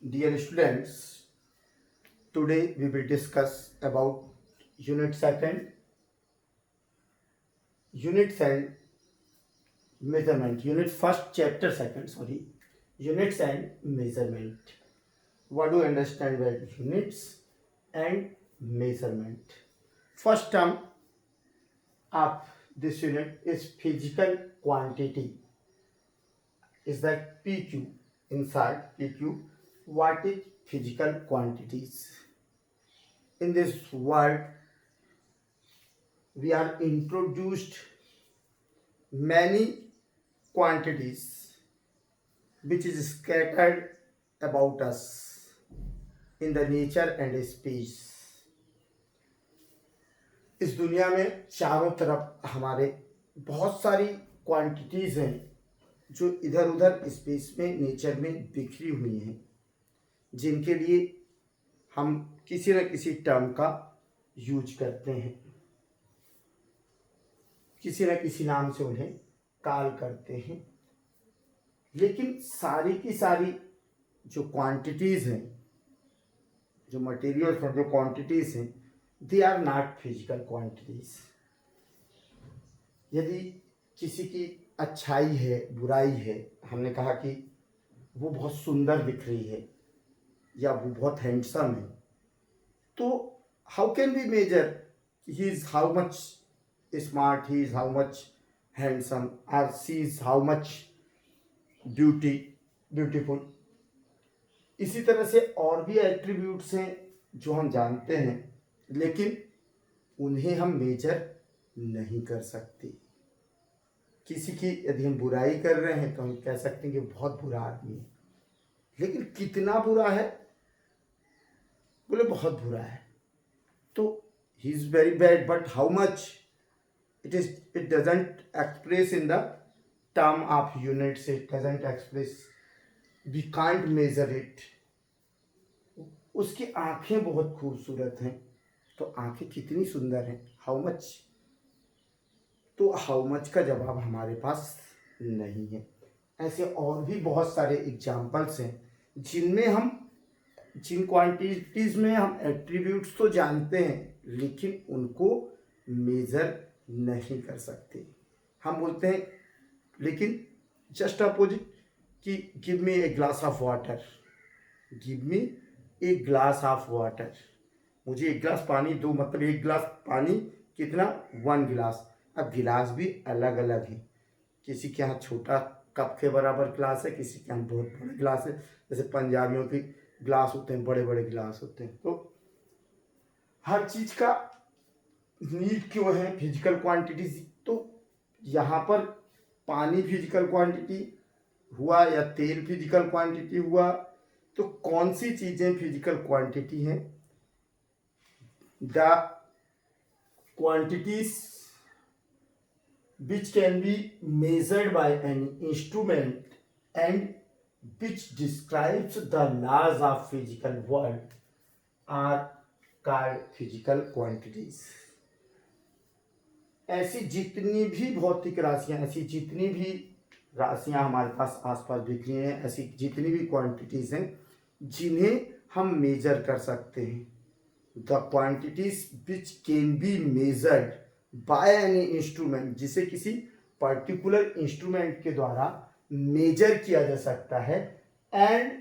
Dear students, today we will discuss about units and measurement. Unit first, chapter second. Sorry, units and measurement. What do you understand by units and measurement? First term of this unit is physical quantity. Is that PQ? Inside PQ, what is physical quantities? In this world, we are introduced many quantities which is scattered about us in the nature and space. इस दुनिया में चारों तरफ हमारे बहुत सारी quantities हैं जो इधर उधर स्पेस में नेचर में बिखरी हुई हैं, जिनके लिए हम किसी न किसी टर्म का यूज करते हैं, किसी न किसी नाम से उन्हें कॉल करते हैं। लेकिन सारी की सारी जो क्वांटिटीज हैं, जो मटेरियल्स हैं, जो क्वांटिटीज हैं, they are not physical quantities. यदि किसी की अच्छाई है, बुराई है, हमने कहा कि वो बहुत सुंदर दिख रही है या वो बहुत हैंडसम है, तो how can we measure he is how much smart, he is how much handsome, और she is how much beautiful. इसी तरह से और भी एट्रीब्यूट्स हैं जो हम जानते हैं, लेकिन उन्हें हम मेजर नहीं कर सकते। किसी की यदि हम बुराई कर रहे हैं तो हम कह सकते हैं कि बहुत बुरा आदमी है, लेकिन कितना बुरा है, बोले बहुत बुरा है, तो he is very bad, but how much it doesn't express in the term of units, it doesn't express, we can't measure it. उसकी आंखें बहुत खूबसूरत हैं, तो आंखें कितनी सुंदर हैं, हाउ मच, तो हाउ मच का जवाब हमारे पास नहीं है। ऐसे और भी बहुत सारे एग्जाम्पल्स हैं जिनमें हम, जिन क्वांटिटीज में हम एट्रीब्यूट्स तो जानते हैं लेकिन उनको मेजर नहीं कर सकते। हम बोलते हैं, लेकिन जस्ट अपोजिट कि give me a glass of water, give me a glass of water, मुझे एक गिलास पानी दो, मतलब एक गिलास पानी कितना, 1 गिलास। अब गिलास भी अलग अलग है, किसी के यहाँ छोटा कप के बराबर गिलास है, किसी के यहाँ बहुत बड़ा गिलास है। जैसे पंजाबियों के गिलास होते हैं, बड़े बड़े गिलास होते हैं। तो हर चीज़ का नीड क्यों है फिजिकल क्वांटिटीज, तो यहाँ पर पानी फिजिकल क्वांटिटी हुआ या तेल फिजिकल क्वांटिटी हुआ, तो कौन सी चीज़ें फिजिकल क्वांटिटी हैं? The quantities which can be measured by an instrument and which describes the laws of physical world are called physical quantities. ऐसी जितनी भी भौतिक राशियां, ऐसी जितनी भी राशियां हमारे पास आसपास बिखरी हैं, ऐसी जितनी भी क्वांटिटीज हैं जिन्हें हम मेजर कर सकते हैं, the quantities which can be measured by any instrument, जिसे किसी पर्टिकुलर इंस्ट्रूमेंट के द्वारा मेजर किया जा सकता है, and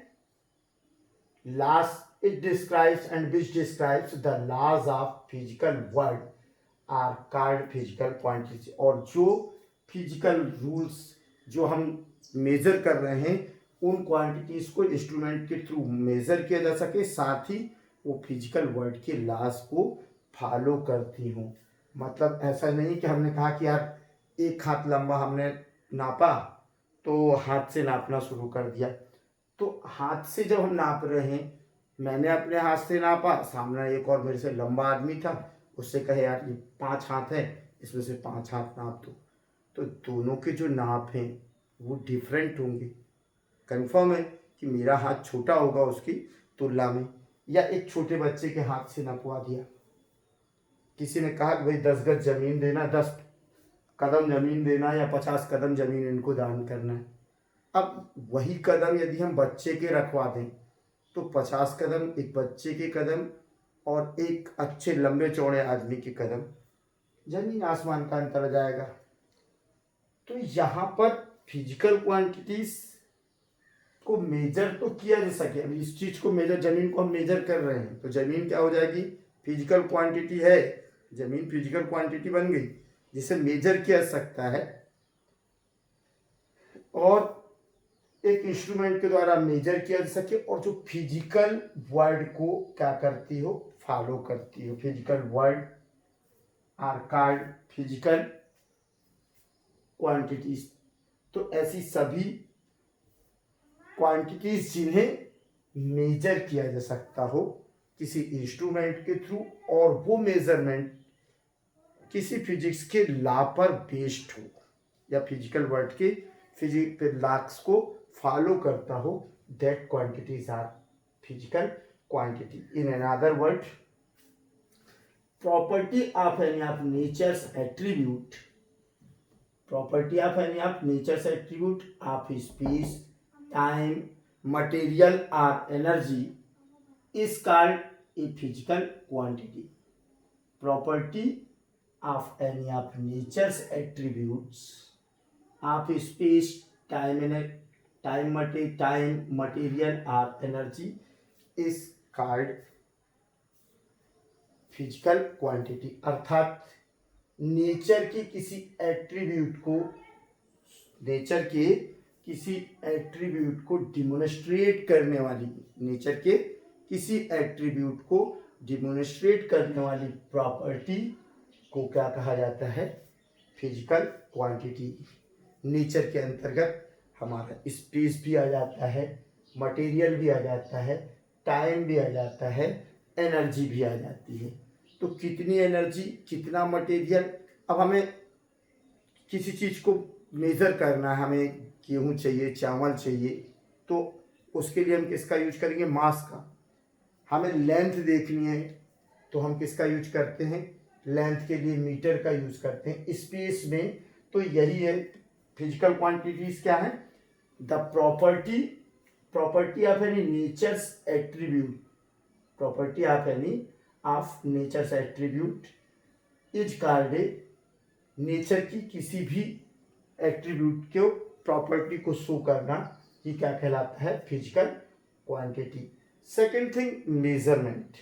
last it describes and which describes the laws of physical world are called physical quantities. और जो फिजिकल रूल्स जो हम मेजर कर रहे हैं, उन क्वांटिटीज को इंस्ट्रूमेंट के थ्रू मेजर किया जा सके, साथ ही वो फिजिकल वर्ल्ड के लॉज को फॉलो करती हों। मतलब ऐसा नहीं कि हमने कहा कि यार एक हाथ लंबा हमने नापा तो हाथ से नापना शुरू कर दिया, तो हाथ से जब हम नाप रहे हैं, मैंने अपने हाथ से नापा, सामने एक और मेरे से लंबा आदमी था, उससे कहे यार ये 5 हाथ है, इसमें से 5 हाथ नाप दो, तो दोनों के जो नाप हैं वो डिफरेंट होंगे। कंफर्म है कि मेरा हाथ छोटा होगा उसकी तुलना में, या एक छोटे बच्चे के हाथ से नपवा दिया। किसी ने कहा कि भाई 10 गज जमीन देना, 10 कदम जमीन देना या 50 कदम जमीन इनको दान करना है। अब वही कदम यदि हम बच्चे के रखवा दें तो 50 कदम एक बच्चे के कदम और एक अच्छे लंबे चौड़े आदमी के कदम, जमीन आसमान का अंतर आ जाएगा। तो यहाँ पर फिजिकल क्वांटिटीज को मेजर तो किया जा सके। अभी इस चीज को मेजर, जमीन को हम मेजर कर रहे हैं तो जमीन क्या हो जाएगी, फिजिकल क्वांटिटी है, जमीन फिजिकल क्वांटिटी बन गई जिसे मेजर किया जा सकता है और एक इंस्ट्रूमेंट के द्वारा मेजर किया जा सके, और जो फिजिकल वर्ल्ड को क्या करती हो, फॉलो करती हो। Physical world are called physical quantities. तो ऐसी सभी क्वांटिटीज जिन्हें मेजर किया जा सकता हो किसी इंस्ट्रूमेंट के थ्रू, और वो मेजरमेंट किसी फिजिक्स के लॉ पर बेस्ड हो या फिजिकल वर्ल्ड के फिजिकल लॉस को फॉलो करता हो, that quantities are physical quantity. In another word, property of any of nature's attribute, property of any of nature's attribute of space, time, material or energy is called a physical quantity. Property of any of nature's attributes of space, time, material or energy is called physical quantity. अर्थात nature के किसी attribute को, nature के किसी attribute को demonstrate करने वाली, nature के किसी एट्रीब्यूट को डिमोन्स्ट्रेट करने वाली प्रॉपर्टी को क्या कहा जाता है, फिजिकल क्वांटिटी। नेचर के अंतर्गत हमारा स्पेस भी आ जाता है, मटेरियल भी आ जाता है, टाइम भी आ जाता है, एनर्जी भी आ जाती है। तो कितनी एनर्जी, कितना मटेरियल, अब हमें किसी चीज़ को मेज़र करना है, हमें गेहूँ चाहिए, चावल चाहिए, तो उसके लिए हम किसका यूज करेंगे, मास का। हमें लेंथ देखनी है तो हम किसका यूज करते हैं, लेंथ के लिए मीटर का यूज करते हैं। स्पेस में तो यही है, फिजिकल क्वांटिटीज क्या है, the property of any nature's attribute, property of any of nature's attribute is called a, nature की किसी भी एट्रीब्यूट को, प्रॉपर्टी को शो करना, ये क्या कहलाता है, physical quantity. Second thing, measurement,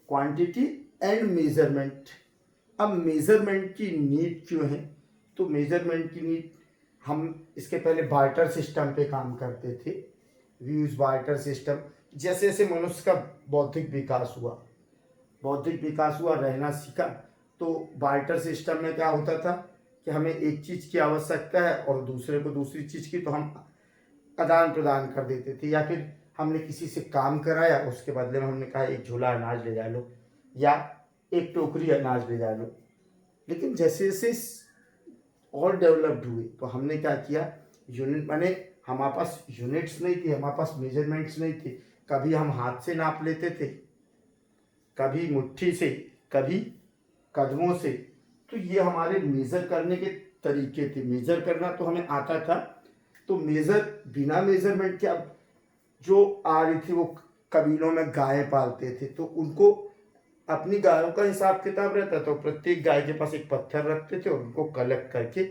quantity and measurement. अब मेजरमेंट की नीड क्यों है, तो मेजरमेंट की नीड, हम इसके पहले बार्टर सिस्टम पे काम करते थे, वी यूज बार्टर सिस्टम। जैसे जैसे मनुष्य का बौद्धिक विकास हुआ, रहना सीखा, तो बार्टर सिस्टम में क्या होता था कि हमें एक चीज़ की आवश्यकता है और दूसरे को दूसरी चीज़ की, तो हम आदान प्रदान कर देते थे। या फिर हमने किसी से काम कराया, उसके बदले में हमने कहा एक झोला अनाज ले जा लो या एक टोकरी अनाज ले जा लो। लेकिन जैसे जैसे और डेवलप्ड हुए तो हमने क्या किया, यूनिट, माने हमारे पास यूनिट्स नहीं थे, हमारे पास मेजरमेंट्स नहीं थे। कभी हम हाथ से नाप लेते थे, कभी मुट्ठी से, कभी कदमों से। तो ये हमारे मेज़र करने के तरीके थे। मेज़र करना तो हमें आता था, तो बिना मेज़रमेंट के, अब जो आ रही थी, वो कबीलों में गायें पालते थे, तो उनको अपनी गायों का हिसाब किताब रहता, तो प्रत्येक गाय के पास एक पत्थर रखते थे और उनको कलेक्ट करके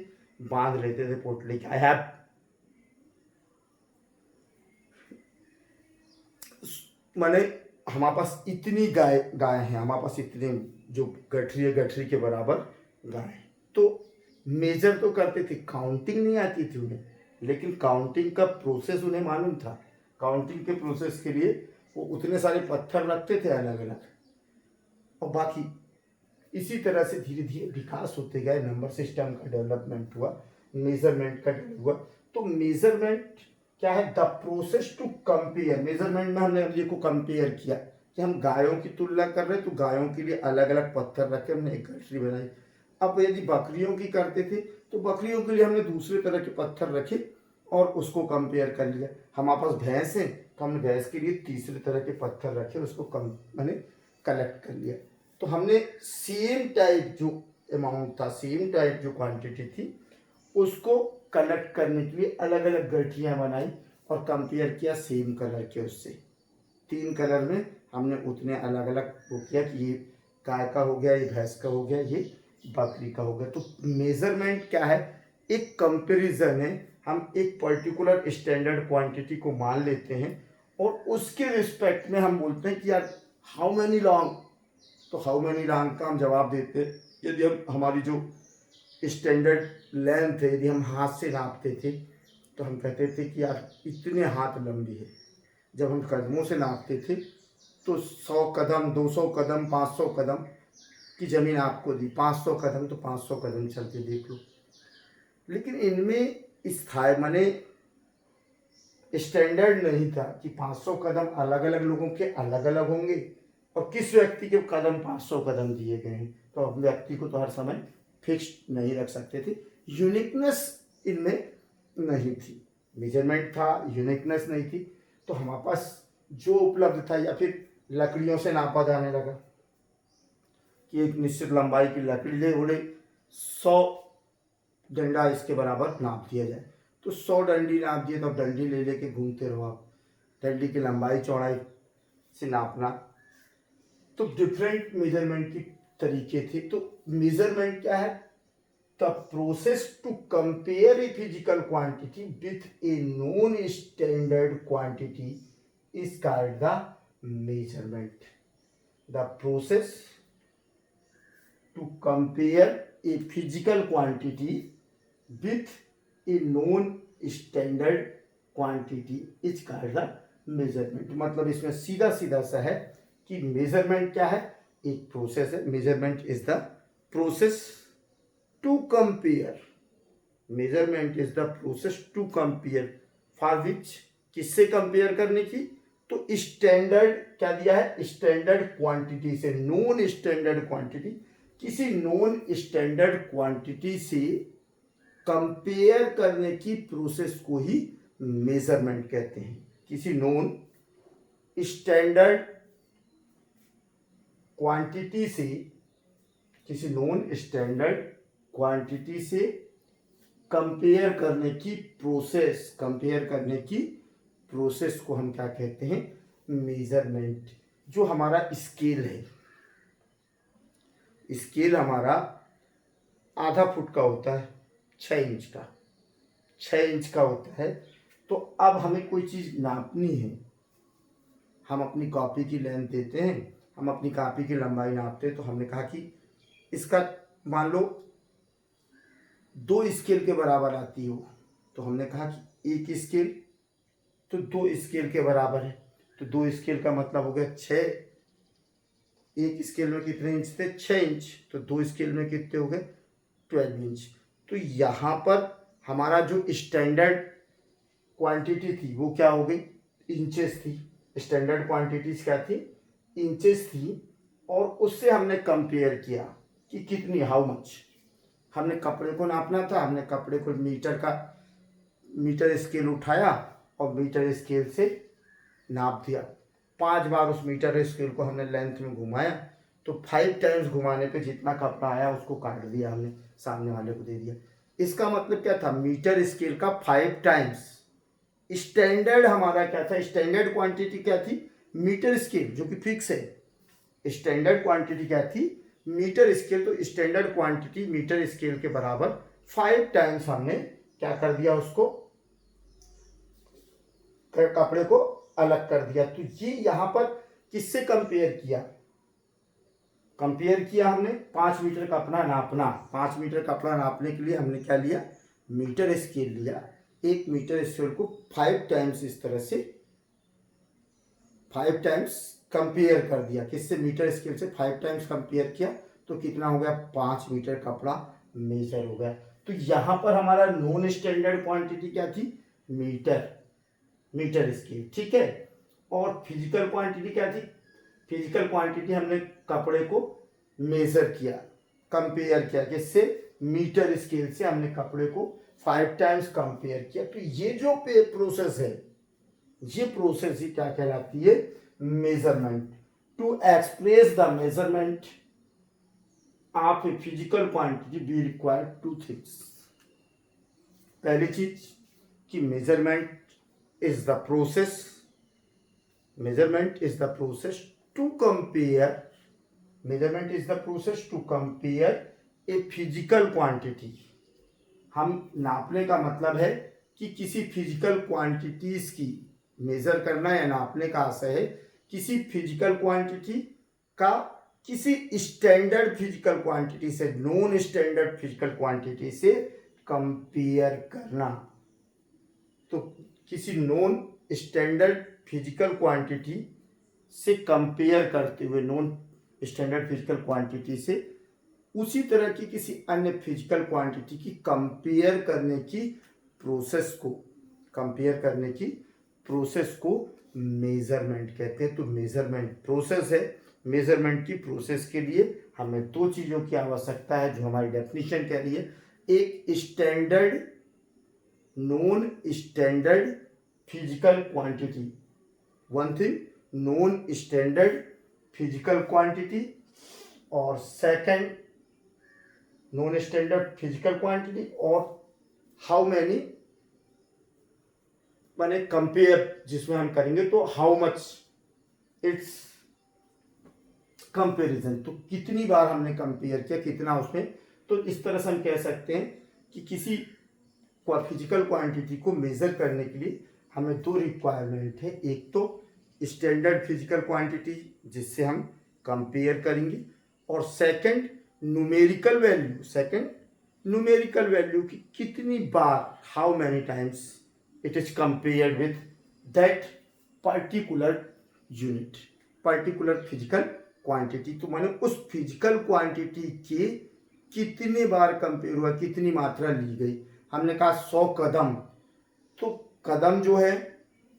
बांध लेते थे पोटली के। आई हैव, माने हमारे पास इतनी गाय हैं, हमारे पास इतने, जो गठरी के बराबर गाय। तो मेजर तो करते थे, काउंटिंग नहीं आती थी उन्हें, लेकिन काउंटिंग का प्रोसेस उन्हें मालूम था। काउंटिंग के प्रोसेस के लिए वो उतने सारे पत्थर रखते थे अलग अलग, और बाकी इसी तरह से धीरे धीरे विकास होते गए, नंबर सिस्टम का डेवलपमेंट हुआ, मेजरमेंट का हुआ। तो मेजरमेंट क्या है, the process to compare. Measurement में हमने ये को कंपेयर किया कि हम गायों की तुलना कर रहे हैं, तो गायों के लिए अलग अलग पत्थर रखे, हमने एक गठरी बनाई। अब यदि बकरियों की करते थे तो बकरियों के लिए हमने दूसरे तरह के पत्थर रखे और उसको कंपेयर कर लिया। हमारे पास भैंस है तो हमने भैंस के लिए तीसरे तरह के पत्थर रखे, उसको मैंने कलेक्ट कर लिया। तो हमने सेम टाइप जो अमाउंट था, सेम टाइप जो क्वांटिटी थी, उसको कलेक्ट करने के लिए अलग अलग गठरियाँ बनाई और कंपेयर किया सेम कलर के उससे। 3 कलर में हमने उतने अलग अलग वो किया कि ये गाय का हो गया, ये भैंस का हो गया, ये बकरी का हो गया। तो मेज़रमेंट क्या है? एक कंपैरिजन है। हम एक पर्टिकुलर स्टैंडर्ड क्वांटिटी को मान लेते हैं और उसके रिस्पेक्ट में हम बोलते हैं कि यार हाउ मैनी लॉन्ग, तो हाउ मैनी लॉन्ग का हम जवाब देते हैं। यदि हम हमारी जो स्टैंडर्ड लेंथ है, यदि हम हाथ से नापते थे तो हम कहते थे कि यार इतने हाथ लंबी है। जब हम कदमों से नापते थे तो 100 कदम, 200 कदम, 500 कदम की ज़मीन आपको दी, 500 कदम तो 500 कदम चल के देख लो। लेकिन इनमें स्थायी माने स्टैंडर्ड नहीं था कि 500 कदम अलग अलग लोगों के अलग अलग होंगे और किस व्यक्ति के कदम 500 कदम दिए गए हैं। तो अब व्यक्ति को तो हर समय फिक्स नहीं रख सकते थे। यूनिकनेस इनमें नहीं थी, मेजरमेंट था, यूनिकनेस नहीं थी। तो हमारे पास जो उपलब्ध था, या फिर लकड़ियों से नापा जाने लगा कि एक निश्चित लंबाई की लकड़ी ले, बोले 100 डंडा इसके बराबर नाप दिया जाए। तो 100 डंडी नाप दिए तो अब डंडी ले लेके घूमते रहो आप, डंडी की लंबाई चौड़ाई से नापना। तो डिफरेंट मेजरमेंट की तरीके थे। तो मेजरमेंट क्या है? The process to compare a physical quantity with a non standard quantity is called the measurement. The process to compare a physical quantity with a non standard quantity is called the measurement. मतलब इसमें सीधा सीधा सा है कि measurement क्या है? एक प्रोसेस है। Measurement is the process to compare, measurement is the process to compare for which, किससे कंपेयर करने की? तो स्टैंडर्ड क्या दिया है? स्टैंडर्ड क्वांटिटी से, नॉन स्टैंडर्ड क्वांटिटी, किसी नॉन स्टैंडर्ड क्वांटिटी से कंपेयर करने की प्रोसेस को ही मेजरमेंट कहते हैं। किसी नॉन स्टैंडर्ड क्वांटिटी से, किसी नॉन स्टैंडर्ड क्वांटिटी से कंपेयर करने की प्रोसेस, कंपेयर करने की प्रोसेस को हम क्या कहते हैं? मेजरमेंट। जो हमारा स्केल है, स्केल हमारा आधा फुट का होता है, 6 इंच का, 6 इंच का होता है। तो अब हमें कोई चीज़ नापनी है, हम अपनी कॉपी की लेंथ देते हैं, हम अपनी कॉपी की लंबाई नापते हैं। तो हमने कहा कि इसका मान लो 2 स्केल के बराबर आती हो, तो हमने कहा कि एक स्केल तो 2 स्केल के बराबर है। तो 2 स्केल का मतलब हो गया 6, एक स्केल में कितने इंच थे? 6 इंच। तो 2 स्केल में कितने हो गए? 12 इंच। तो यहाँ पर हमारा जो स्टैंडर्ड क्वांटिटी थी वो क्या हो गई? इंचेस थी। स्टैंडर्ड क्वांटिटीज क्या थी? इंचेस थी। और उससे हमने कंपेयर किया कि कितनी, हाउ मच। हमने कपड़े को नापना था, हमने कपड़े को मीटर स्केल उठाया और मीटर स्केल से नाप दिया। 5 बार उस मीटर स्केल को हमने लेंथ में घुमाया, तो 5 टाइम्स घुमाने पे जितना कपड़ा आया उसको काट दिया हमने, सामने वाले को दे दिया। इसका मतलब क्या था? मीटर स्केल का 5 टाइम्स। स्टैंडर्ड हमारा क्या था? स्टैंडर्ड क्वांटिटी क्या थी? मीटर स्केल, जो कि फिक्स है। स्टैंडर्ड क्वांटिटी क्या थी? Metre scale. तो स्टैंडर्ड क्वांटिटी मीटर स्केल के बराबर 5 टाइम्स हमने क्या कर दिया? उसको, कपड़े को अलग कर दिया। तो ये यहां पर किससे कंपेयर किया? कंपेयर किया हमने 5 मीटर कपड़ा नापना। 5 मीटर कपड़ा नापने के लिए हमने क्या लिया? मीटर स्केल लिया। एक मीटर स्केल को 5 टाइम्स इस तरह से 5 टाइम्स कंपेयर कर दिया। किससे? मीटर स्केल से 5 टाइम्स कंपेयर किया तो कितना हो गया? 5 मीटर कपड़ा मेजर हो गया। तो यहाँ पर हमारा नॉन स्टैंडर्ड क्वांटिटी क्या थी? मीटर स्केल, ठीक है। और फिजिकल क्वांटिटी क्या थी? फिजिकल क्वांटिटी हमने कपड़े को मेजर किया, कंपेयर किया। किससे? मीटर स्केल से हमने कपड़े को 5 टाइम्स कंपेयर किया। तो ये जो प्रोसेस है, ये प्रोसेस ही क्या कहलाती है? Measurement. To express the measurement of a physical quantity we require 2 things. पहली चीज कि measurement is the process, measurement is the process to compare, measurement is the process to compare a physical quantity. हम नापने का मतलब है कि किसी फिजिकल क्वांटिटीज की मेजर करना या नापने का आशय है किसी फिजिकल क्वांटिटी का किसी स्टैंडर्ड फिजिकल क्वांटिटी से, नॉन स्टैंडर्ड फिजिकल क्वांटिटी से कंपेयर करना। तो किसी नॉन स्टैंडर्ड फिजिकल क्वांटिटी से कंपेयर करते हुए, नॉन स्टैंडर्ड फिजिकल क्वांटिटी से उसी तरह की किसी अन्य फिजिकल क्वांटिटी की कंपेयर करने की प्रोसेस को, कंपेयर करने की प्रोसेस को मेजरमेंट कहते हैं। तो मेजरमेंट प्रोसेस है। मेजरमेंट की प्रोसेस के लिए हमें दो चीज़ों की आवश्यकता है जो हमारी डेफिनेशन कह रही है। एक standard, non standard physical quantity, one thing non standard physical quantity, और second non standard physical quantity और हाउ मैनी, माने कंपेयर जिसमें हम करेंगे तो हाउ मच इट्स कंपेरिजन, तो कितनी बार हमने कंपेयर किया, कितना उसमें। तो इस तरह से हम कह सकते हैं कि किसी फिजिकल क्वांटिटी को मेजर करने के लिए हमें दो रिक्वायरमेंट है। एक तो स्टैंडर्ड फिजिकल क्वांटिटी जिससे हम कंपेयर करेंगे, और second numerical value, second numerical value की कितनी बार, how many times it is compared with that particular unit, particular physical quantity. तो मैंने उस फिजिकल क्वांटिटी के कितने बार कंपेयर हुआ, कितनी मात्रा ली गई। हमने कहा 100 कदम, तो कदम जो है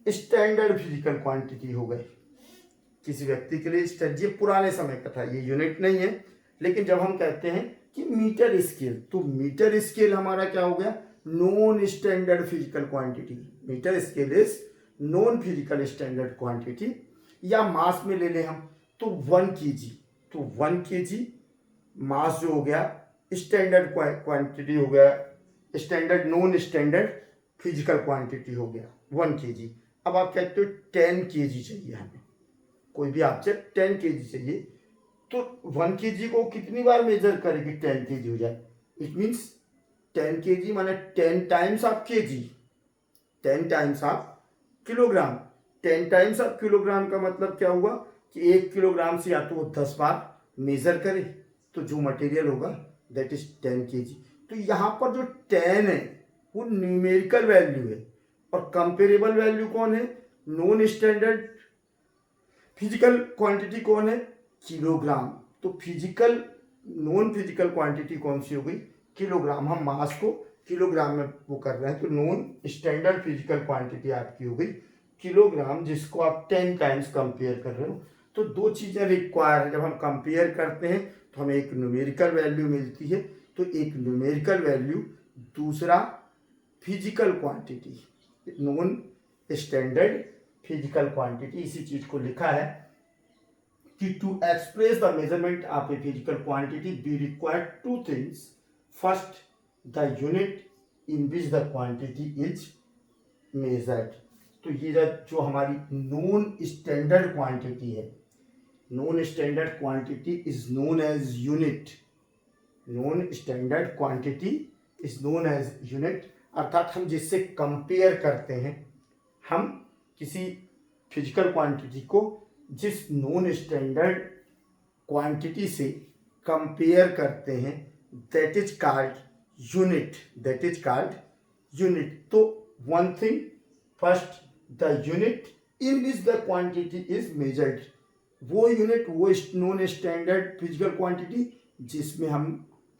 स्टैंडर्ड फिजिकल क्वांटिटी हो गई किसी व्यक्ति के लिए। ये पुराने समय का था, ये यूनिट नहीं है। लेकिन जब हम कहते हैं कि मीटर स्केल, तो मीटर स्केल हमारा क्या हो गया, non standard physical quantity. Metre scale is non physical standard quantity. या मास में ले लें हम तो 1 kg, तो 1 kg मास जो हो गया स्टैंडर्ड क्वांटिटी हो गया, standard non standard physical quantity हो गया 1 kg। अब आप कहते हो 10 kg चाहिए हमें, कोई भी ऑब्जेक्ट 10 kg चाहिए, तो 1 kg को कितनी बार मेजर करेगी 10 kg हो जाए। इट मीन्स 10 kg माने 10 times of kg, 10 times of kilogram. 10 times of kilogram का मतलब क्या हुआ कि 1 किलोग्राम से या तो वो 10 बार मेजर करे, तो जो मटेरियल होगा दैट इज 10 kg। तो यहाँ पर जो 10 है वो न्यूमेरिकल वैल्यू है, और कंपेरेबल वैल्यू कौन है, नॉन स्टैंडर्ड फिजिकल क्वांटिटी कौन है, किलोग्राम। तो फिजिकल नॉन फिजिकल क्वांटिटी कौन सी हो गई, किलोग्राम। हम मास को किलोग्राम में वो कर रहे हैं, तो नॉन स्टैंडर्ड फिजिकल क्वांटिटी आपकी हो गई किलोग्राम, जिसको आप 10 टाइम्स कंपेयर कर रहे हो। तो दो चीज़ें रिक्वायर है, जब हम कंपेयर करते हैं तो हमें एक न्यूमेरिकल वैल्यू मिलती है, तो एक न्यूमेरिकल वैल्यू, दूसरा physical quantity, non standard physical quantity. इसी चीज को लिखा है कि to express the measurement of a physical quantity we require two things. First, the unit in which the quantity is measured. तो ये जो हमारी नॉन स्टैंडर्ड क्वांटिटी है, non standard quantity is known as unit, non standard quantity is known as unit, अर्थात हम जिससे compare करते हैं, हम किसी फिजिकल क्वांटिटी को जिस नॉन स्टैंडर्ड क्वांटिटी से कंपेयर करते हैं, that is called unit, that is called unit. तो one thing, first the unit in which the quantity is measured, वो यूनिट, वो नॉन स्टैंडर्ड फिजिकल क्वांटिटी जिसमें हम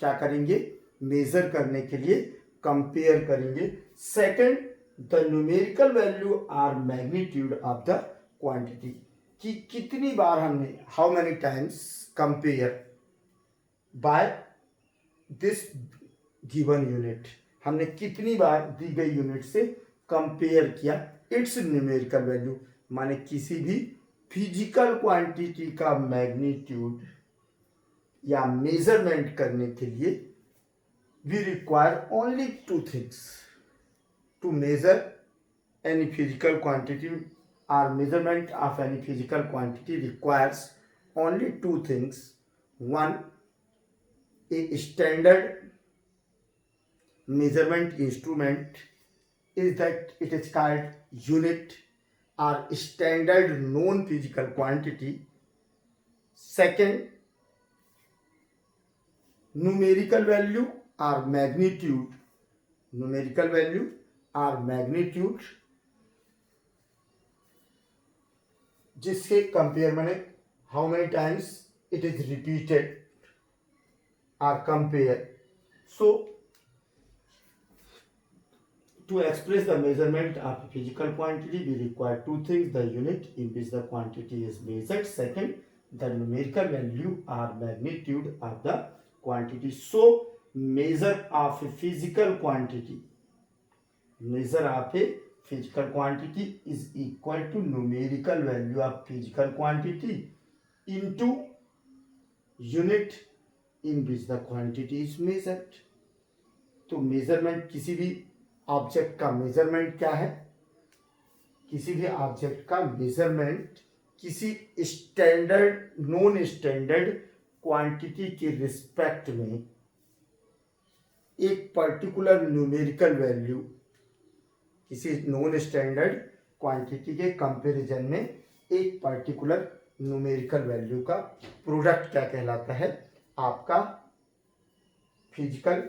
क्या करेंगे, मेजर करने के लिए कंपेयर करेंगे। Second, the numerical value or magnitude of the quantity, कि कितनी बार हमने, how many times compare by this given unit, हमने कितनी बार दी गई यूनिट से कंपेयर किया, इट्स न्यूमेरिकल वैल्यू, माने किसी भी फिजिकल क्वांटिटी का मैग्नीट्यूड या मेजरमेंट करने के लिए we require only two things, to measure any physical quantity or measurement of any physical quantity requires only two things. One, a standard measurement instrument is that it is called unit or standard known physical quantity. Second, numerical value or magnitude. Numerical value or magnitude जिसके compare मैंने how many times it is repeated or compare. So to express the measurement of physical quantity, we require two things: the unit in which the quantity is measured. Second, the numerical value or magnitude of the quantity. So measure of a physical quantity, measure of a physical quantity is equal to numerical value of physical quantity into unit in which the quantity is measured. तो measurement, किसी भी object का measurement क्या है? किसी भी object का measurement किसी स्टैंडर्ड नॉन स्टैंडर्ड क्वांटिटी के रिस्पेक्ट में एक पर्टिकुलर न्यूमेरिकल वैल्यू, किसी नॉन स्टैंडर्ड क्वांटिटी के कंपैरिजन में एक पर्टिकुलर न्यूमेरिकल वैल्यू का प्रोडक्ट क्या कहलाता है? आपका फिजिकल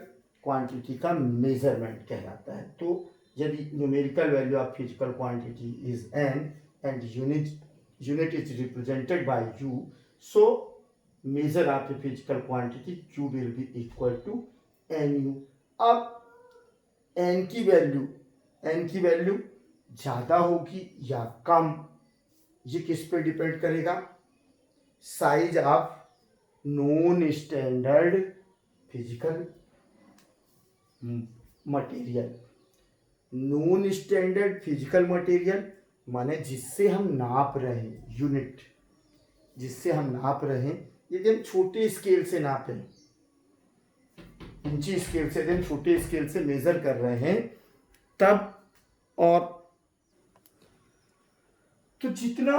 क्वांटिटी का मेजरमेंट कहलाता है. तो यदि numerical value of physical quantity is n and unit is represented by u, so measure of a physical quantity q will be equal to n u. अब एन की वैल्यू ज़्यादा होगी या कम, ये किस पे डिपेंड करेगा? Size of non standard physical material. Non standard physical material माने जिससे हम नाप रहे हैं, यूनिट जिससे हम नाप रहे हैं. यदि हम छोटे स्केल से नापें, इंची स्केल से, यदि हम छोटे स्केल से मेजर कर रहे हैं तब, और तो जितना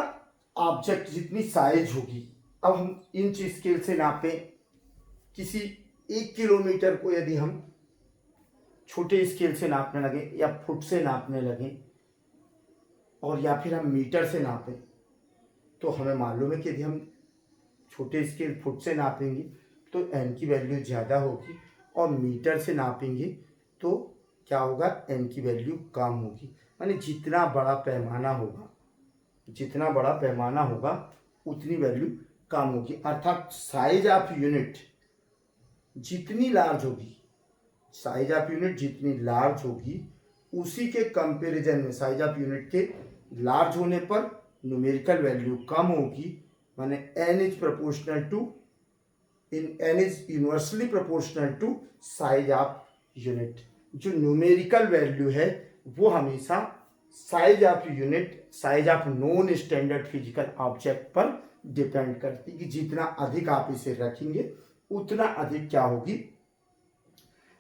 ऑब्जेक्ट, जितनी साइज होगी, अब हम इंच स्केल से नापें, किसी 1 किलोमीटर को यदि हम छोटे स्केल से नापने लगे या फुट से नापने लगे और या फिर हम मीटर से नापें, तो हमें मालूम है कि यदि हम छोटे स्केल फुट से नापेंगे तो एन की वैल्यू ज़्यादा होगी, और मीटर से नापेंगे तो क्या होगा? एन की वैल्यू कम होगी. यानी जितना बड़ा पैमाना होगा उतनी वैल्यू कम होगी. अर्थात साइज ऑफ यूनिट जितनी लार्ज होगी, उसी के कंपैरिजन में साइज ऑफ यूनिट के लार्ज होने पर न्यूमेरिकल वैल्यू कम होगी. माने n is universally proportional to size of unit. जो न्यूमेरिकल वैल्यू है वो हमेशा size of non standard physical object पर डिपेंड करती है कि जितना अधिक आप इसे रखेंगे उतना अधिक क्या होगी?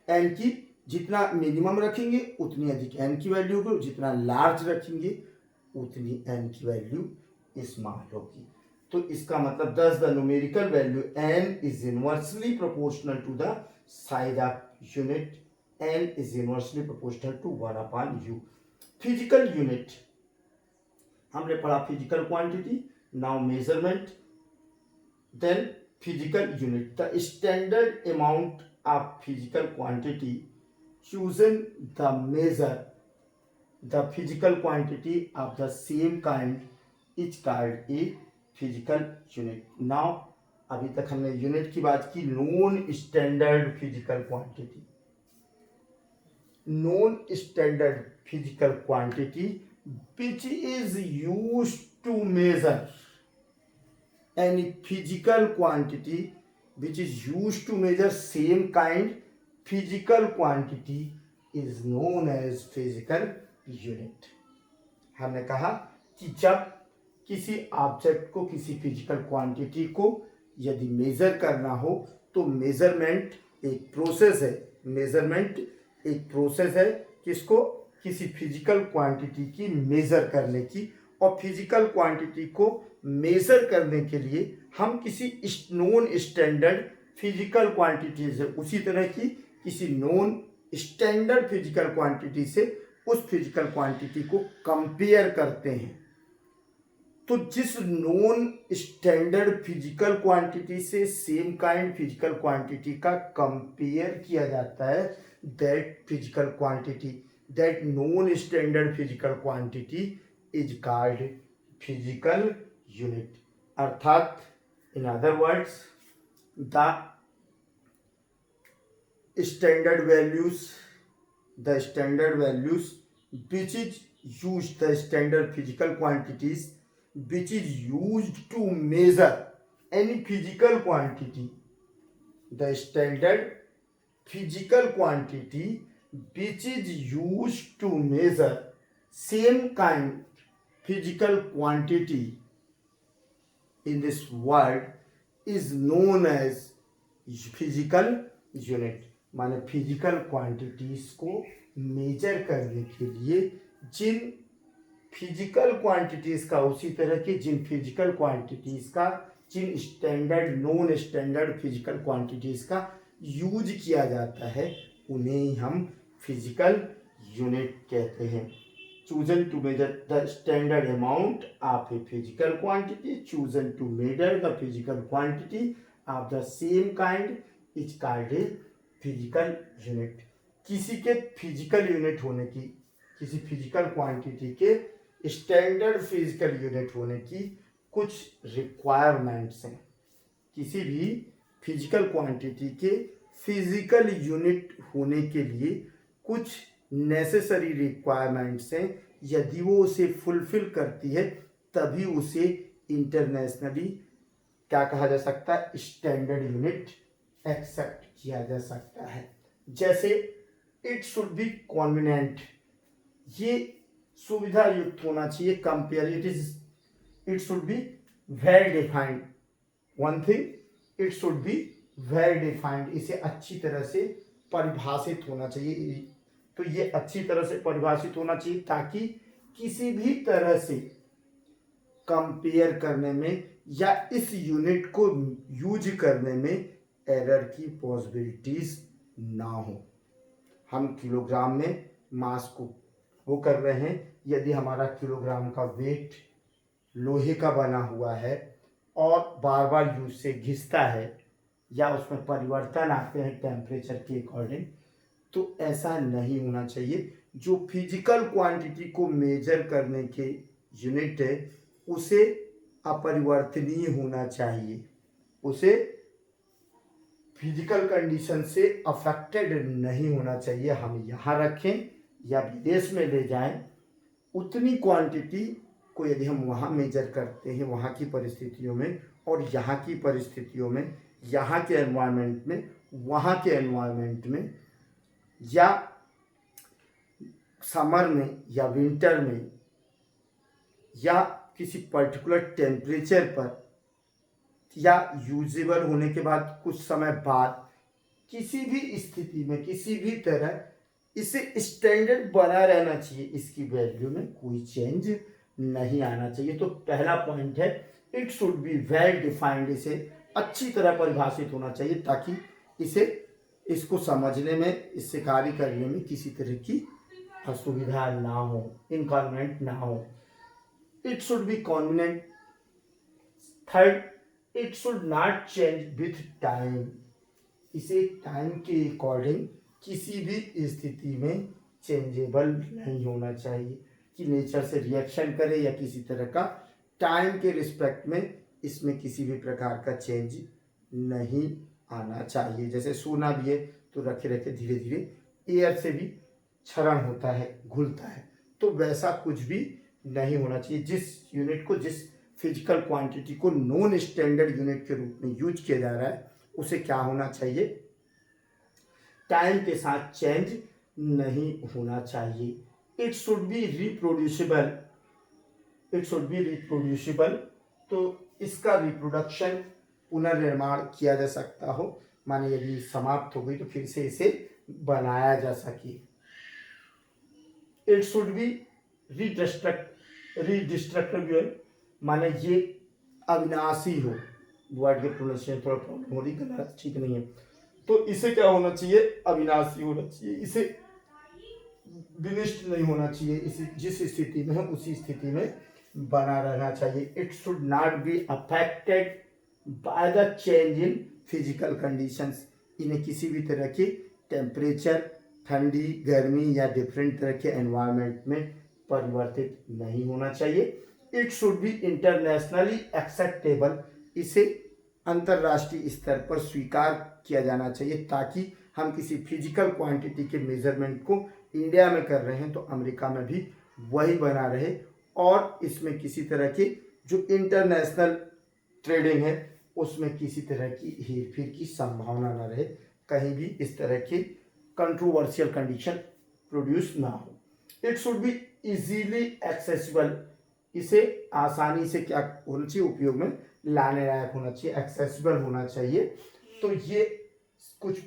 एन की, जितना मिनिमम रखेंगे उतनी अधिक एन की वैल्यू होगी, जितना लार्ज रखेंगे उतनी एन की वैल्यू स्मॉल होगी. तो इसका मतलब thus the numerical value n is inversely proportional to the size of unit. N is inversely proportional to 1/u. Physical unit हमने पढ़ा, physical quantity, now measurement, then physical unit. The standard amount of physical quantity chosen the measure the physical quantity of the same kind is called a physical unit. Now अभी तक हमने unit की बात की. Non standard physical quantity, non standard physical quantity which is used to measure any physical quantity which is used to measure same kind physical quantity is known as physical unit. हमने कहा कि जब किसी object को, किसी physical quantity को यदि major करना हो तो मेजरमेंट एक प्रोसेस है. किसको? किसी फिजिकल क्वांटिटी की मेज़र करने की, और फिजिकल क्वांटिटी को मेज़र करने के लिए हम किसी नॉन स्टैंडर्ड फिजिकल क्वांटिटी से, उसी तरह की किसी नॉन स्टैंडर्ड फिजिकल क्वांटिटी से उस फिजिकल क्वांटिटी को कंपेयर करते हैं। तो जिस नॉन स्टैंडर्ड फिजिकल क्वांटिटी से सेम काइंड फिजिकल क्वांटिटी का कंपेयर किया जाता है, that physical quantity, that non standard physical quantity is called physical unit. अर्थात in other words, the standard values which is used, the standard physical quantities which is used to measure any physical quantity, the standard physical quantity which is used to measure same kind physical quantity in this world is known as physical unit। माने physical quantities को major करने के लिए जिन physical quantities का, उसी तरह की जिन physical quantities का, जिन standard non standard physical quantities का यूज किया जाता है, उन्हें हम फिजिकल यूनिट कहते हैं। chosen to measure the standard amount of a physical quantity, chosen to measure the physical quantity of the same kind is called a physical unit। किसी के फिजिकल यूनिट होने की, किसी फिजिकल क्वांटिटी के standard physical unit होने की कुछ requirements हैं। किसी भी फिजिकल क्वांटिटी के फिजिकल यूनिट होने के लिए कुछ नेसेसरी रिक्वायरमेंट्स हैं। यदि वो उसे फुलफिल करती है तभी उसे इंटरनेशनली क्या कहा जा सकता है, स्टैंडर्ड यूनिट एक्सेप्ट किया जा सकता है। जैसे इट शुड बी कॉन्वीनिएंट, ये सुविधा युक्त होना चाहिए। Compare it should be well defined, one thing it should be well defined, इसे अच्छी तरह से परिभाषित होना चाहिए। तो ये अच्छी तरह से परिभाषित होना चाहिए ताकि किसी भी तरह से कंपेयर करने में या इस यूनिट को यूज करने में एरर की पॉसिबिलिटीज ना हो। हम किलोग्राम में मास को वो कर रहे हैं, यदि हमारा किलोग्राम का वेट लोहे का बना हुआ है और बार बार यूज से घिसता है या उसमें परिवर्तन आते हैं टेम्परेचर के अकॉर्डिंग, तो ऐसा नहीं होना चाहिए। जो फिजिकल क्वांटिटी को मेजर करने के यूनिट है उसे अपरिवर्तनीय होना चाहिए, उसे फिजिकल कंडीशन से अफेक्टेड नहीं होना चाहिए। हम यहाँ रखें या विदेश में ले जाएं, उतनी क्वांटिटी को यदि हम वहाँ मेजर करते हैं वहाँ की परिस्थितियों में और यहाँ की परिस्थितियों में, यहाँ के एनवायरनमेंट में, वहाँ के एनवायरनमेंट में, या समर में या विंटर में या किसी पर्टिकुलर टेम्परेचर पर या यूजेबल होने के बाद कुछ समय बाद, किसी भी स्थिति में किसी भी तरह इसे स्टैंडर्ड बना रहना चाहिए, इसकी वैल्यू में कोई चेंज नहीं आना चाहिए। तो पहला पॉइंट है it should be well defined, इसे अच्छी तरह परिभाषित होना चाहिए ताकि इसको समझने में, इससे कार्य करने में किसी तरह की असुविधा ना हो, इनकन्वीनियंट ना हो। It should be convenient. Third, it should not change with time, इसे टाइम के अकॉर्डिंग किसी भी स्थिति में चेंजेबल नहीं होना चाहिए कि नेचर से रिएक्शन करे या किसी तरह का टाइम के रिस्पेक्ट में इसमें किसी भी प्रकार का चेंज नहीं आना चाहिए। जैसे सोना भी है तो रखे रखे धीरे धीरे एयर से भी क्षरण होता है, घुलता है, तो वैसा कुछ भी नहीं होना चाहिए। जिस यूनिट को, जिस फिजिकल क्वांटिटी को नॉन स्टैंडर्ड यूनिट के रूप में यूज किया जा रहा है उसे क्या होना चाहिए, टाइम के साथ चेंज नहीं होना चाहिए। It should be reproducible, it should be reproducible, तो इसका रिप्रोडक्शन पुनर्निर्माण किया जा सकता हो, माने यदि समाप्त हो गई तो फिर से इसे बनाया जा सके। इट शुड बी रिडिस्ट्रक्टिबल, माने ये अविनाशी हो। वर्ड के प्रोनाउंसिएशन थोड़ा प्रॉब्लम हो रही, गला ठीक नहीं है, तो इसे क्या होना चाहिए, अविनाशी होना चाहिए, इसे विनिष्ट नहीं होना चाहिए, इसे जिस स्थिति में है उसी स्थिति में बना रहना चाहिए। It should not be affected by the change in physical conditions, इन्हें किसी भी तरह की टेम्परेचर, ठंडी, गर्मी या डिफरेंट तरह के एनवायरनमेंट में परिवर्तित नहीं होना चाहिए। It should be internationally acceptable, इसे अंतर्राष्ट्रीय स्तर पर स्वीकार किया जाना चाहिए, ताकि हम किसी फिजिकल क्वांटिटी के मेजरमेंट को इंडिया में कर रहे हैं तो अमेरिका में भी वही बना रहे, और इसमें किसी तरह की जो इंटरनेशनल ट्रेडिंग है उसमें किसी तरह की हेरफेर की संभावना न रहे, कहीं भी इस तरह की कंट्रोवर्शियल कंडीशन प्रोड्यूस ना हो। It should be easily accessible, इसे आसानी से क्या होना चाहिए, उपयोग में लाने लायक होना चाहिए, एक्सेसिबल होना चाहिए। तो ये कुछ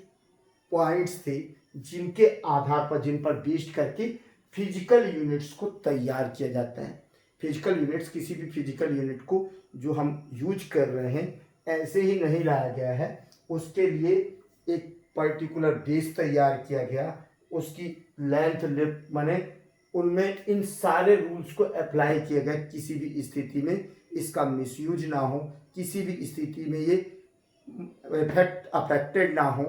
पॉइंट्स थे जिनके आधार पर, जिन पर बेस्ड करके फिजिकल यूनिट्स को तैयार किया जाता है। फिजिकल यूनिट्स, किसी भी फिजिकल यूनिट को जो हम यूज कर रहे हैं ऐसे ही नहीं लाया गया है, उसके लिए एक पर्टिकुलर बेस तैयार किया गया, उसकी लेंथ लिफ्ट माने उनमें इन सारे रूल्स को अप्लाई किया गया, किसी भी स्थिति में इसका मिसयूज ना हो, किसी भी स्थिति में ये अफेक्टेड ना हो,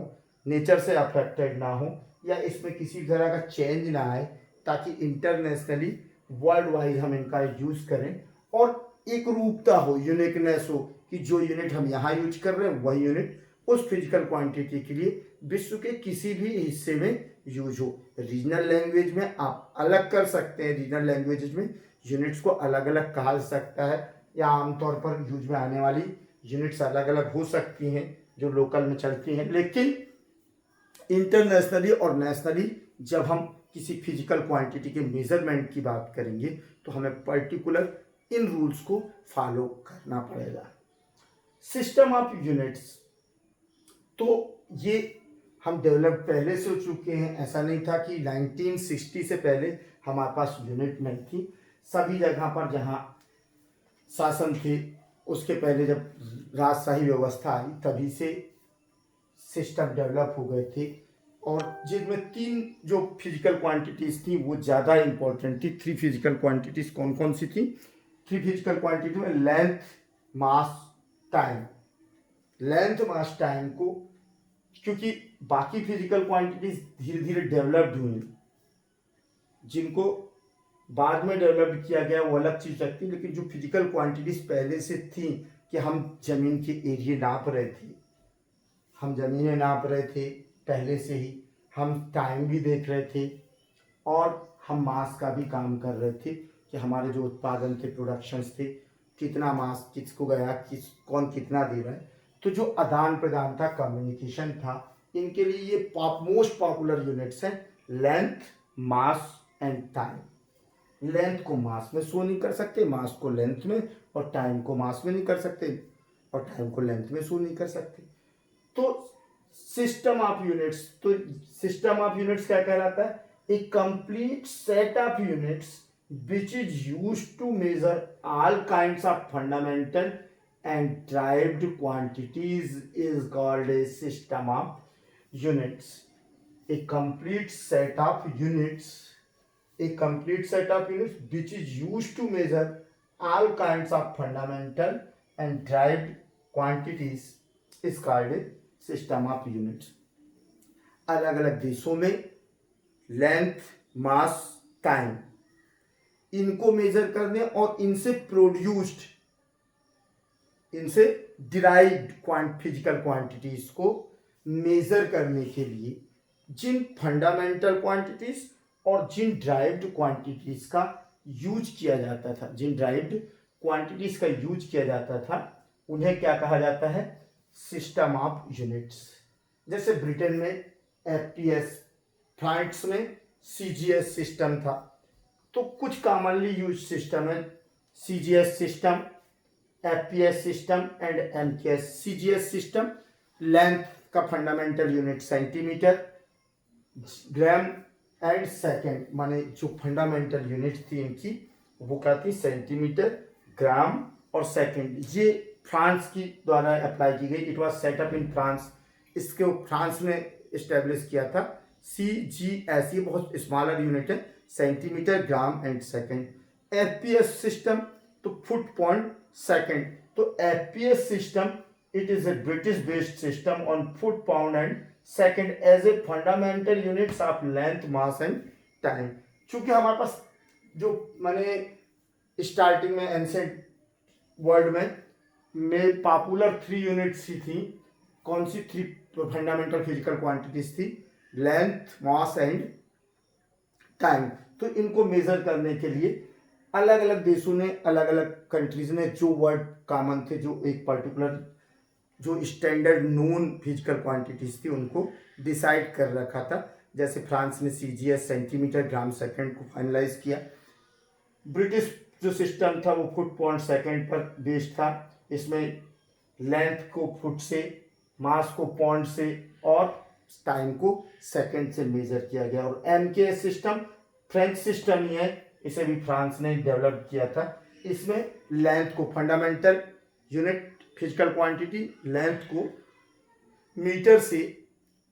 नेचर से अफेक्टेड ना हो, या इसमें किसी तरह का चेंज ना आए, ताकि इंटरनेशनली वर्ल्ड वाइड हम इनका यूज़ करें और एक रूपता हो, यूनिकनेस हो, कि जो यूनिट हम यहाँ यूज कर रहे हैं वही यूनिट उस फिजिकल क्वांटिटी के लिए विश्व के किसी भी हिस्से में यूज हो। रीजनल लैंग्वेज में आप अलग कर सकते हैं, रीजनल लैंग्वेजेज में यूनिट्स को अलग अलग कहा जा सकता है, या आमतौर पर यूज में आने वाली यूनिट्स अलग अलग हो सकती हैं जो लोकल में चलती हैं, लेकिन इंटरनेशनली और नेशनली जब हम किसी फिजिकल क्वांटिटी के मेजरमेंट की बात करेंगे तो हमें पर्टिकुलर इन रूल्स को फॉलो करना पड़ेगा। सिस्टम ऑफ यूनिट्स, तो ये हम डेवलप पहले से हो चुके हैं, ऐसा नहीं था कि 1960 से पहले हमारे पास यूनिट नहीं थी। सभी जगह पर जहाँ शासन थे, उसके पहले जब राजशाही व्यवस्था आई तभी से सिस्टम डेवलप हो गए थे, और जिनमें 3 जो फिजिकल क्वांटिटीज थी वो ज़्यादा इंपॉर्टेंट थी। 3 फिजिकल क्वांटिटीज कौन कौन सी थी? 3 फिजिकल क्वांटिटी में लेंथ, मास, टाइम। लेंथ, मास, टाइम को, क्योंकि बाकी फिजिकल क्वांटिटीज धीरे धीरे डेवलप्ड हुई, जिनको बाद में डेवलप किया गया वो अलग चीज़ रखती, लेकिन जो फिजिकल क्वांटिटीज पहले से थी कि हम जमीन के एरिया नाप रहे थे, हम ज़मीनें नाप रहे थे पहले से ही, हम टाइम भी देख रहे थे, और हम मास का भी काम कर रहे थे कि हमारे जो उत्पादन थे, प्रोडक्शंस थे, कितना मास किसको गया, कौन कितना दे रहा है। तो जो आदान प्रदान था, कम्युनिकेशन था, इनके लिए ये मोस्ट पॉपुलर यूनिट्स हैं, length, mass and time. Length को मास में शो नहीं कर सकते, मास को लेंथ में, और टाइम को मास में नहीं कर सकते, और टाइम को लेंथ में शो नहीं कर सकते। तो सिस्टम ऑफ यूनिट्स, तो सिस्टम ऑफ यूनिट्स क्या कहलाता है? A complete set of units which is used to measure all kinds of fundamental and derived quantities is called a system of units. A complete set of units, a complete set of units which is used to measure all kinds of fundamental and derived quantities is called a system of units. अलग अलग देशों में length, मास, time, इनको major करने और इनसे produced, इनसे derived physical quantities को मेजर करने के लिए जिन फंडामेंटल क्वांटिटीज और जिन ड्राइव्ड क्वांटिटीज का यूज किया जाता था, जिन ड्राइव्ड क्वांटिटीज का यूज किया जाता था, उन्हें क्या कहा जाता है? System of units. जैसे ब्रिटेन में एफपीएस, फ्रांस में सीजीएस सिस्टम था। तो कुछ कॉमनली यूज सिस्टम है, CGS system, FPS system and MKS. CGS system, length का fundamental unit centimetre, gram and second, माने जो फंडामेंटल यूनिट थी इनकी वो क्या थी, सेंटीमीटर, ग्राम और सेकंड। ये फ्रांस की द्वारा अप्लाई की गई, it was setup in France. इसको फ्रांस ने इस्टेब्लिश किया था। CGS, ये बहुत स्मॉलर यूनिट है, centimetre, gram and second. FPS system, तो फुट पॉइंट सेकंड। तो FPS system, it is a British based system on foot pound and second as a fundamental units of length, mass and time। चूंकि हमारे पास जो माने starting में ancient world में popular 3 units ही थी। कौन सी 3 फंडामेंटल फिजिकल क्वांटिटीज थी, लेंथ, मास एंड टाइम। तो इनको मेजर करने के लिए अलग अलग देशों ने, अलग अलग कंट्रीज ने जो वर्ड कॉमन थे, जो एक पर्टिकुलर जो स्टैंडर्ड नोन फिजिकल क्वांटिटीज थी उनको डिसाइड कर रखा था। जैसे फ्रांस ने CGS, सेंटीमीटर, ग्राम, सेकंड को फाइनलाइज किया। ब्रिटिश जो सिस्टम था वो फुट पॉइंट सेकंड पर बेस्ड था। इसमें लेंथ को फुट से, मास को पॉइंट से और टाइम को सेकंड से मेजर किया गया। और MKS सिस्टम फ्रेंच सिस्टम ही है, इसे भी फ्रांस ने डेवलप किया था। इसमें लेंथ को fundamental unit physical quantity, length को मीटर से,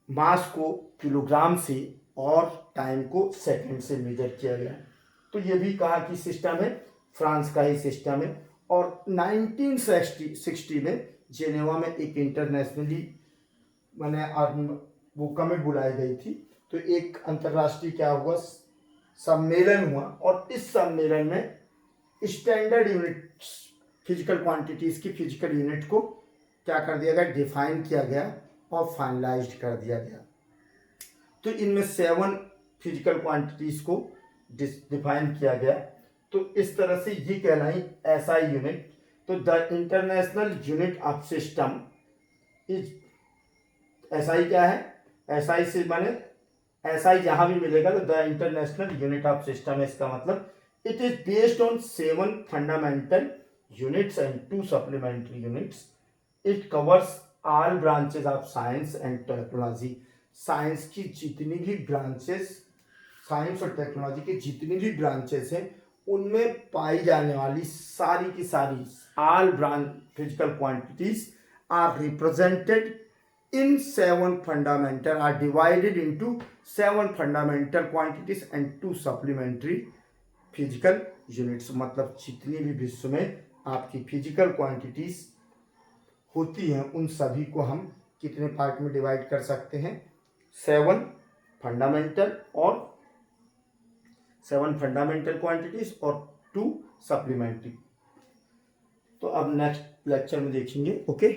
मास को किलोग्राम से और टाइम को सेकंड से मेजर किया गया। तो ये भी कहा कि सिस्टम है, फ्रांस का ही सिस्टम है। और 1960 में जेनेवा में एक इंटरनेशनली मैंने वो कमिट बुलाई गई थी। तो एक अंतर्राष्ट्रीय क्या हुआ, सम्मेलन हुआ। और इस सम्मेलन में स्टैंडर्ड यूनिट्स फिजिकल क्वांटिटीज की फिजिकल यूनिट को क्या कर दिया गया, डिफाइन किया गया और फाइनलाइज्ड कर दिया गया। तो इनमें 7 फिजिकल क्वांटिटीज को डिफाइन किया गया। तो इस तरह से ये कहलाई SI यूनिट। तो the international unit of system is, SI क्या है, SI से माने SI जहां भी मिलेगा तो the international unit of system है, इसका मतलब it is based on 7 fundamental units and 2 supplementary units। It covers all branches of science and technology। Science की जितनी भी ब्रांचेस, साइंस और टेक्नोलॉजी की जितनी भी ब्रांचेस हैं उनमें पाई जाने वाली सारी की सारी all branch physical quantities are represented in 7 fundamental, are divided into 7 fundamental quantities and 2 supplementary physical units। मतलब जितनी भी विश्व में आपकी फिजिकल क्वांटिटीज होती हैं उन सभी को हम कितने पार्ट में डिवाइड कर सकते हैं, 7 फंडामेंटल और 7 फंडामेंटल क्वांटिटीज और 2 सप्लीमेंट्री। तो अब नेक्स्ट लेक्चर में देखेंगे। ओके।